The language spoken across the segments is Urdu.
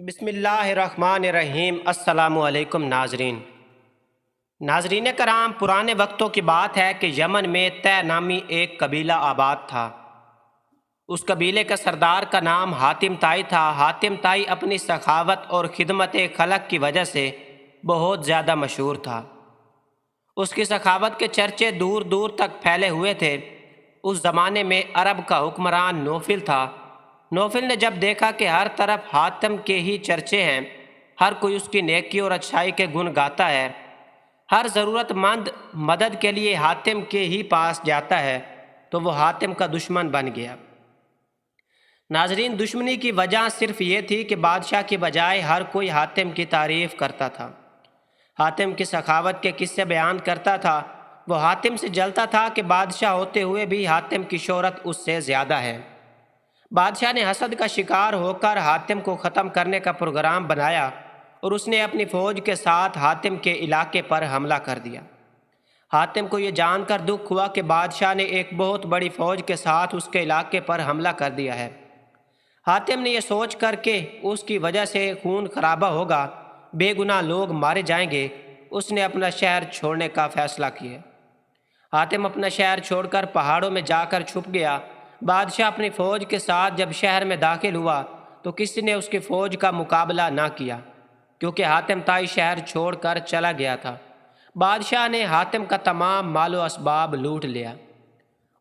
بسم اللہ الرحمن الرحیم۔ السلام علیکم ناظرین کرام، پرانے وقتوں کی بات ہے کہ یمن میں طے نامی ایک قبیلہ آباد تھا۔ اس قبیلے کا سردار کا نام حاتم طائی تھا۔ حاتم طائی اپنی سخاوت اور خدمت خلق کی وجہ سے بہت زیادہ مشہور تھا۔ اس کی سخاوت کے چرچے دور دور تک پھیلے ہوئے تھے۔ اس زمانے میں عرب کا حکمران نوفل تھا۔ نوفل نے جب دیکھا کہ ہر طرف حاتم کے ہی چرچے ہیں، ہر کوئی اس کی نیکی اور اچھائی کے گن گاتا ہے، ہر ضرورت مند مدد کے لیے حاتم کے ہی پاس جاتا ہے، تو وہ حاتم کا دشمن بن گیا۔ ناظرین، دشمنی کی وجہ صرف یہ تھی کہ بادشاہ کی بجائے ہر کوئی حاتم کی تعریف کرتا تھا، حاتم کی سخاوت کے قصے بیان کرتا تھا۔ وہ حاتم سے جلتا تھا کہ بادشاہ ہوتے ہوئے بھی حاتم کی شہرت اس سے زیادہ ہے۔ بادشاہ نے حسد کا شکار ہو کر حاتم کو ختم کرنے کا پروگرام بنایا اور اس نے اپنی فوج کے ساتھ حاتم کے علاقے پر حملہ کر دیا۔ حاتم کو یہ جان کر دکھ ہوا کہ بادشاہ نے ایک بہت بڑی فوج کے ساتھ اس کے علاقے پر حملہ کر دیا ہے۔ حاتم نے یہ سوچ کر کہ اس کی وجہ سے خون خرابہ ہوگا، بے گناہ لوگ مارے جائیں گے، اس نے اپنا شہر چھوڑنے کا فیصلہ کیا۔ حاتم اپنا شہر چھوڑ کر پہاڑوں میں جا کر چھپ گیا۔ بادشاہ اپنی فوج کے ساتھ جب شہر میں داخل ہوا تو کسی نے اس کی فوج کا مقابلہ نہ کیا، کیونکہ حاتم طائی شہر چھوڑ کر چلا گیا تھا۔ بادشاہ نے حاتم کا تمام مال و اسباب لوٹ لیا۔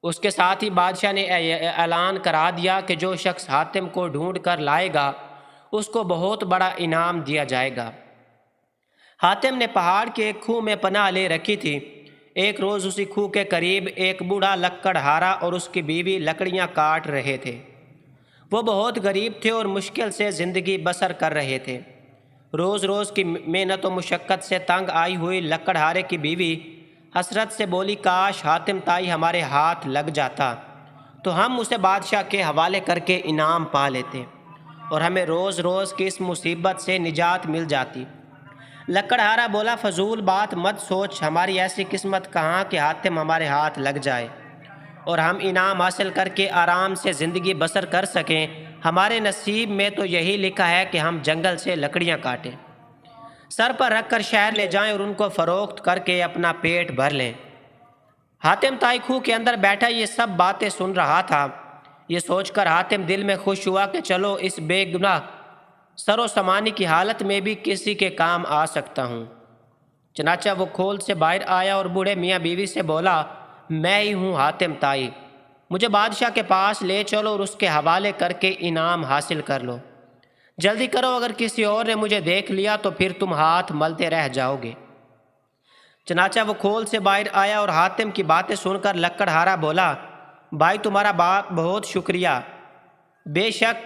اس کے ساتھ ہی بادشاہ نے اعلان کرا دیا کہ جو شخص حاتم کو ڈھونڈ کر لائے گا اس کو بہت بڑا انعام دیا جائے گا۔ حاتم نے پہاڑ کے ایک کھوہ میں پناہ لے رکھی تھی۔ ایک روز اسی کھوہ کے قریب ایک بوڑھا لکڑہارا اور اس کی بیوی لکڑیاں کاٹ رہے تھے۔ وہ بہت غریب تھے اور مشکل سے زندگی بسر کر رہے تھے۔ روز روز کی محنت و مشقت سے تنگ آئی ہوئی لکڑہارے کی بیوی حسرت سے بولی، کاش حاتم طائی ہمارے ہاتھ لگ جاتا تو ہم اسے بادشاہ کے حوالے کر کے انعام پا لیتے اور ہمیں روز روز کی اس مصیبت سے نجات مل جاتی۔ لکڑہارا بولا، فضول بات مت سوچ، ہماری ایسی قسمت کہاں کہ حاتم ہمارے ہاتھ لگ جائے اور ہم انعام حاصل کر کے آرام سے زندگی بسر کر سکیں۔ ہمارے نصیب میں تو یہی لکھا ہے کہ ہم جنگل سے لکڑیاں کاٹیں، سر پر رکھ کر شہر لے جائیں اور ان کو فروخت کر کے اپنا پیٹ بھر لیں۔ حاتم طائی کھوہ کے اندر بیٹھا یہ سب باتیں سن رہا تھا۔ یہ سوچ کر حاتم دل میں خوش ہوا کہ چلو اس بے گناہ سر و سامانی کی حالت میں بھی کسی کے کام آ سکتا ہوں۔ چنانچہ وہ کھول سے باہر آیا اور بوڑھے میاں بیوی سے بولا، میں ہی ہوں حاتم طائی، مجھے بادشاہ کے پاس لے چلو اور اس کے حوالے کر کے انعام حاصل کر لو۔ جلدی کرو، اگر کسی اور نے مجھے دیکھ لیا تو پھر تم ہاتھ ملتے رہ جاؤ گے۔ چنانچہ وہ کھول سے باہر آیا اور حاتم کی باتیں سن کر لکڑہارا بولا، بھائی تمہارا بہت شکریہ، بے شک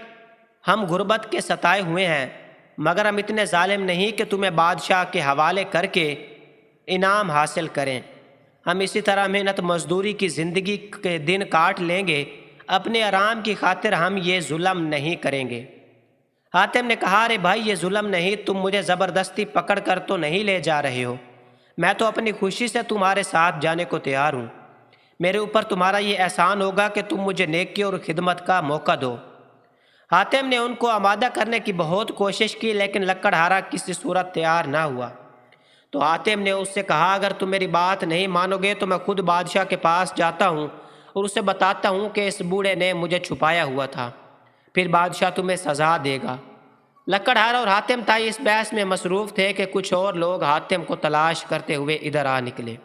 ہم غربت کے ستائے ہوئے ہیں، مگر ہم اتنے ظالم نہیں کہ تمہیں بادشاہ کے حوالے کر کے انعام حاصل کریں۔ ہم اسی طرح محنت مزدوری کی زندگی کے دن کاٹ لیں گے، اپنے آرام کی خاطر ہم یہ ظلم نہیں کریں گے۔ حاتم نے کہا، ارے بھائی یہ ظلم نہیں، تم مجھے زبردستی پکڑ کر تو نہیں لے جا رہے ہو، میں تو اپنی خوشی سے تمہارے ساتھ جانے کو تیار ہوں۔ میرے اوپر تمہارا یہ احسان ہوگا کہ تم مجھے نیکی اور خدمت کا موقع دو۔ حاتم نے ان کو آمادہ کرنے کی بہت کوشش کی، لیکن لکڑہارا کسی صورت تیار نہ ہوا۔ تو حاتم نے اس سے کہا، اگر تم میری بات نہیں مانو گے تو میں خود بادشاہ کے پاس جاتا ہوں اور اسے بتاتا ہوں کہ اس بوڑھے نے مجھے چھپایا ہوا تھا، پھر بادشاہ تمہیں سزا دے گا۔ لکڑہارا اور حاتم طائی اس بحث میں مصروف تھے کہ کچھ اور لوگ حاتم کو تلاش کرتے ہوئے ادھر آ نکلے۔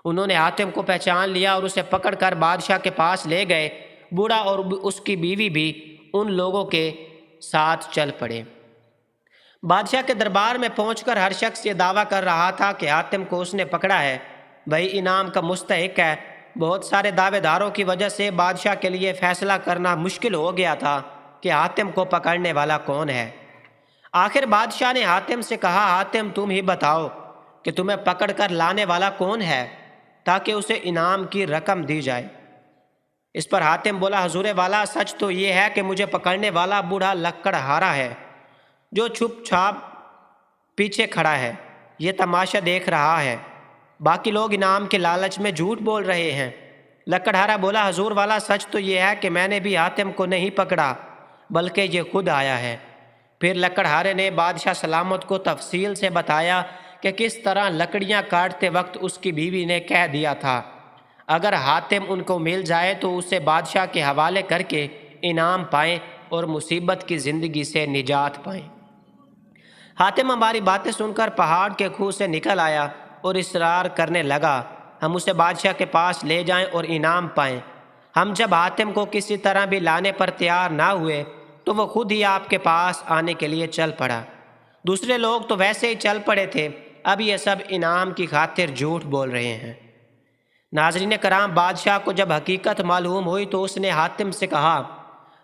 انہوں نے حاتم کو پہچان لیا اور اسے پکڑ کر بادشاہ کے پاس لے گئے۔ بوڑھا اور اس کی بیوی بھی ان لوگوں کے ساتھ چل پڑے۔ بادشاہ کے دربار میں پہنچ کر ہر شخص یہ دعویٰ کر رہا تھا کہ حاتم کو اس نے پکڑا ہے، وہی انعام کا مستحق ہے۔ بہت سارے دعوے داروں کی وجہ سے بادشاہ کے لیے فیصلہ کرنا مشکل ہو گیا تھا کہ حاتم کو پکڑنے والا کون ہے۔ آخر بادشاہ نے حاتم سے کہا، حاتم تم ہی بتاؤ کہ تمہیں پکڑ کر لانے والا کون ہے تاکہ اسے انعام کی رقم دی جائے۔ اس پر حاتم بولا، حضور والا سچ تو یہ ہے کہ مجھے پکڑنے والا بوڑھا لکڑہارا ہے جو چھپ چھاپ پیچھے کھڑا ہے، یہ تماشا دیکھ رہا ہے، باقی لوگ انعام کے لالچ میں جھوٹ بول رہے ہیں۔ لکڑہارا بولا، حضور والا سچ تو یہ ہے کہ میں نے بھی حاتم کو نہیں پکڑا بلکہ یہ خود آیا ہے۔ پھر لکڑہارے نے بادشاہ سلامت کو تفصیل سے بتایا کہ کس طرح لکڑیاں کاٹتے وقت اس کی بیوی نے کہہ دیا تھا اگر حاتم ان کو مل جائے تو اسے بادشاہ کے حوالے کر کے انعام پائیں اور مصیبت کی زندگی سے نجات پائیں۔ حاتم ہماری باتیں سن کر پہاڑ کے کھوہ سے نکل آیا اور اصرار کرنے لگا ہم اسے بادشاہ کے پاس لے جائیں اور انعام پائیں۔ ہم جب حاتم کو کسی طرح بھی لانے پر تیار نہ ہوئے تو وہ خود ہی آپ کے پاس آنے کے لیے چل پڑا۔ دوسرے لوگ تو ویسے ہی چل پڑے تھے، اب یہ سب انعام کی خاطر جھوٹ بول رہے ہیں۔ ناظرین کرام، بادشاہ کو جب حقیقت معلوم ہوئی تو اس نے حاتم سے کہا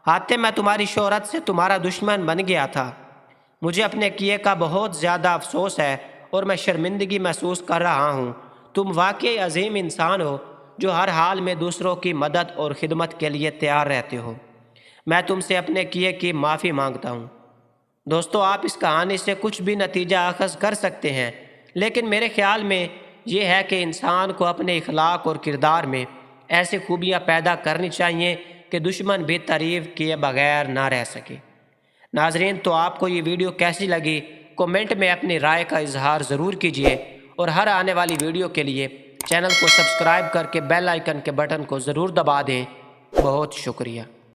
حاتم، میں تمہاری شہرت سے تمہارا دشمن بن گیا تھا، مجھے اپنے کیے کا بہت زیادہ افسوس ہے اور میں شرمندگی محسوس کر رہا ہوں۔ تم واقعی عظیم انسان ہو جو ہر حال میں دوسروں کی مدد اور خدمت کے لیے تیار رہتے ہو۔ میں تم سے اپنے کیے کی معافی مانگتا ہوں۔ دوستو، آپ اس کہانی سے کچھ بھی نتیجہ اخذ کر سکتے ہیں، لیکن میرے خیال میں یہ ہے کہ انسان کو اپنے اخلاق اور کردار میں ایسی خوبیاں پیدا کرنی چاہیے کہ دشمن بھی تعریف کیے بغیر نہ رہ سکے۔ ناظرین، تو آپ کو یہ ویڈیو کیسی لگی؟ کومنٹ میں اپنی رائے کا اظہار ضرور کیجیے اور ہر آنے والی ویڈیو کے لیے چینل کو سبسکرائب کر کے بیل آئیکن کے بٹن کو ضرور دبا دیں۔ بہت شکریہ۔